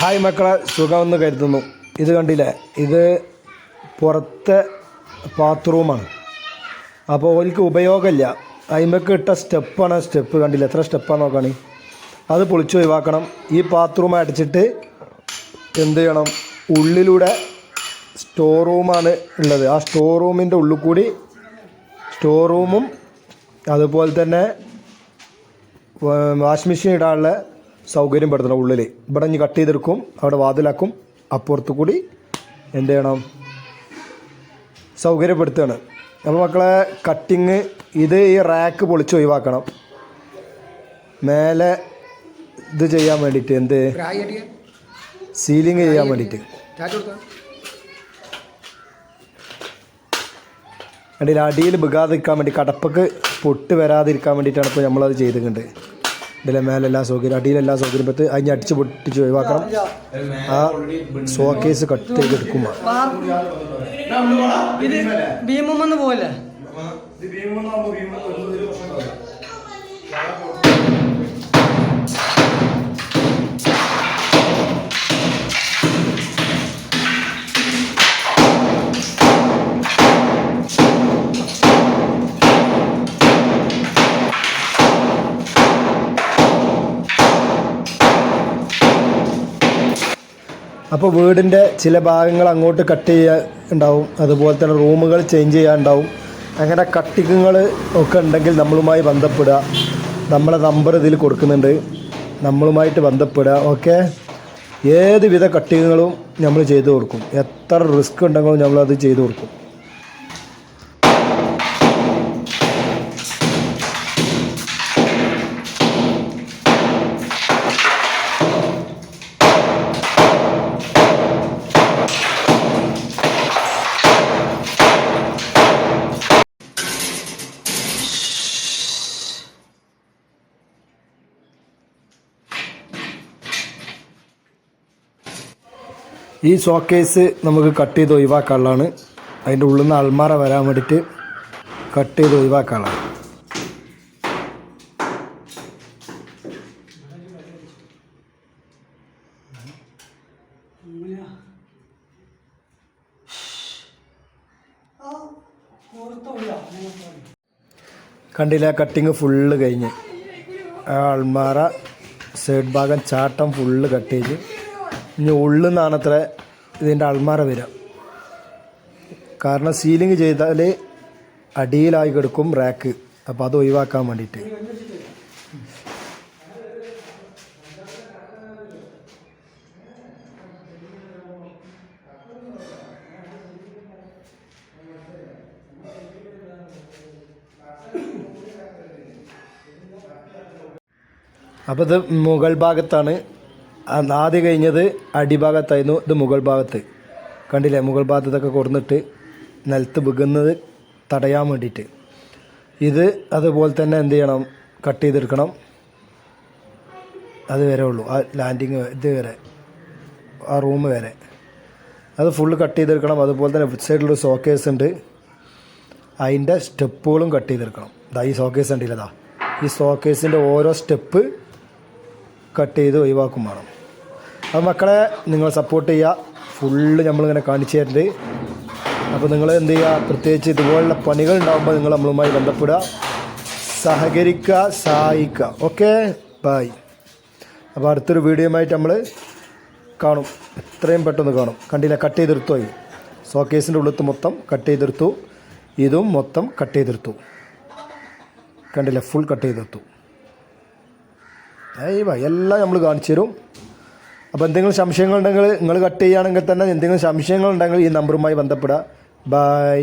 Hi മക്കളെ, സുഖമെന്ന് കരുതുന്നു. ഇത് കണ്ടില്ലേ, ഇത് പുറത്തെ ബാത്റൂമാണ്. അപ്പോൾ ഓൽക്ക് ഉപയോഗമില്ല. അതിമേക്ക് ഇട്ട സ്റ്റെപ്പാണ്. സ്റ്റെപ്പ് കണ്ടില്ല, എത്ര സ്റ്റെപ്പാണ് നോക്കണേ. അത് പൊളിച്ച് ഒഴിവാക്കണം. ഈ ബാത്റൂം അടച്ചിട്ട് എന്ത് ചെയ്യണം, ഉള്ളിലൂടെ സ്റ്റോർ റൂമാണ് ഉള്ളത്. ആ സ്റ്റോർ റൂമിൻ്റെ ഉള്ളിൽ കൂടി സ്റ്റോർ റൂമും അതുപോലെ തന്നെ വാഷിംഗ് മെഷീൻ ഇടാനുള്ള സൗകര്യം പെടുത്തണം. ഉള്ളിൽ ഇവിടെ ഇനി കട്ട് ചെയ്തെടുക്കും, അവിടെ വാതിലാക്കും. അപ്പുറത്ത് കൂടി എന്ത് ചെയ്യണം, സൗകര്യപ്പെടുത്തുകയാണ്. അപ്പോൾ മക്കളെ, കട്ടിങ് ഇത് ഈ റാക്ക് പൊളിച്ച് ഒഴിവാക്കണം. മേലെ ഇത് ചെയ്യാൻ വേണ്ടിയിട്ട്, എന്ത് സീലിങ് ചെയ്യാൻ വേണ്ടിയിട്ട്. അതിൽ അടിയിൽ ബികാതിരിക്കാൻ വേണ്ടി, കടപ്പക്ക് പൊട്ട് വരാതിരിക്കാൻ വേണ്ടിയിട്ടാണ് ഇപ്പോൾ നമ്മളത് ചെയ്തിട്ടുണ്ട്. ഇതിലെ മേലെല്ലാം സൗകര്യം, അടിയിലെല്ലാം സൗകര്യം പറ്റി അതിന് അടിച്ച് പൊട്ടിച്ച് ഒഴിവാക്കണം. ആ ഷോക്കേസ് കട്ട് ചെയ്തെടുക്കുമ്പോൾ പോലെ അപ്പോൾ വീടിൻ്റെ ചില ഭാഗങ്ങൾ അങ്ങോട്ട് കട്ട് ചെയ്യാൻ ഉണ്ടാവും, അതുപോലെ തന്നെ റൂമുകൾ ചേഞ്ച് ചെയ്യാനുണ്ടാവും. അങ്ങനെ കട്ടിങ്ങുകൾ ഒക്കെ ഉണ്ടെങ്കിൽ നമ്മളുമായി ബന്ധപ്പെടുക. നമ്മളെ നമ്പർ ഇതിൽ കൊടുക്കുന്നുണ്ട്, നമ്മളുമായിട്ട് ബന്ധപ്പെടുക. ഓക്കെ, ഏതുവിധ കട്ടിങ്ങുകളും നമ്മൾ ചെയ്തു കൊടുക്കും. എത്ര റിസ്ക് ഉണ്ടെങ്കിലും നമ്മളത് ചെയ്തു കൊടുക്കും. ഈ ഷോക്കേസ് നമുക്ക് കട്ട് ചെയ്ത് ഒഴിവാക്കാനുള്ളതാണ്. അതിൻ്റെ ഉള്ളിൽ നിന്ന് അൾമാറ വരാൻ വേണ്ടിയിട്ട് കട്ട് ചെയ്ത് ഒഴിവാക്കാനുള്ളതാണ്. കണ്ടില്ല, കട്ടിങ് ഫുള്ള് കഴിഞ്ഞ്. ആ അൾമാറ സൈഡ് ഭാഗം ചാട്ടം ഫുള്ള് കട്ട് ചെയ്ത് ഇനി ഉള്ളിൽ നിന്നാണത്ര ഇതിൻ്റെ അൾമാറ വരിക. കാരണം സീലിംഗ് ചെയ്താൽ അടിയിലായി കിടക്കും റാക്ക്. അപ്പോൾ അത് ഒഴിവാക്കാൻ വേണ്ടിയിട്ട് അപ്പോൾ ഇത് മുകൾ ഭാഗത്താണ്. ആദ്യം കഴിഞ്ഞത് അടിഭാഗത്തായിരുന്നു, ഇത് മുകൾ ഭാഗത്ത്. കണ്ടില്ലേ, മുകൾ ഭാഗത്ത് ഇതൊക്കെ കൊടുന്നിട്ട് നിലത്ത് വികുന്നത് തടയാൻ വേണ്ടിയിട്ട്. ഇത് അതുപോലെ തന്നെ എന്ത് ചെയ്യണം, കട്ട് ചെയ്തെടുക്കണം. അത് വരെ ഉള്ളൂ, ആ ലാൻഡിങ് ഇത് വരെ, ആ റൂം വരെ അത് ഫുള്ള് കട്ട് ചെയ്തെടുക്കണം. അതുപോലെ തന്നെ ലെഫ്റ്റ് സൈഡിലൊരു ഷോക്കേസ് ഉണ്ട്, അതിൻ്റെ സ്റ്റെപ്പുകളും കട്ട് ചെയ്തെടുക്കണം. ഇതാ ഈ ഷോക്കേസ് ഉണ്ടല്ലോ, ഈ ഷോക്കേസിൻ്റെ ഓരോ സ്റ്റെപ്പ് കട്ട് ചെയ്ത് ഒഴിവാക്കും വേണം. അപ്പോൾ മക്കളെ, നിങ്ങൾ സപ്പോർട്ട് ചെയ്യുക. ഫുള്ള് നമ്മളിങ്ങനെ കാണിച്ചു തരുന്നുണ്ട്. അപ്പോൾ നിങ്ങൾ എന്ത് ചെയ്യുക, പ്രത്യേകിച്ച് ഇതുപോലുള്ള പണികൾ ഉണ്ടാകുമ്പോൾ നിങ്ങൾ നമ്മളുമായി ബന്ധപ്പെടുക, സഹകരിക്കുക, സഹായിക്കുക. Okay, bye. അപ്പോൾ അടുത്തൊരു വീഡിയോയുമായിട്ട് നമ്മൾ കാണും, എത്രയും പെട്ടെന്ന് കാണും. കണ്ടില്ല, കട്ട് ചെയ്തെടുത്തു. ഷോക്കേസിൻ്റെ ഉള്ളിൽ മൊത്തം കട്ട് ചെയ്തെടുത്തു, ഇതും മൊത്തം കട്ട് ചെയ്തെടുത്തു. കണ്ടില്ല, ഫുൾ കട്ട് ചെയ്തെടുത്തു. എല്ലാം നമ്മൾ കാണിച്ചു തരും. അപ്പോൾ എന്തെങ്കിലും സംശയങ്ങളുണ്ടെങ്കിൽ നിങ്ങൾ കട്ട് ചെയ്യുകയാണെങ്കിൽ തന്നെ എന്തെങ്കിലും സംശയങ്ങളുണ്ടെങ്കിൽ ഈ നമ്പറുമായി ബന്ധപ്പെടുക. ബൈ.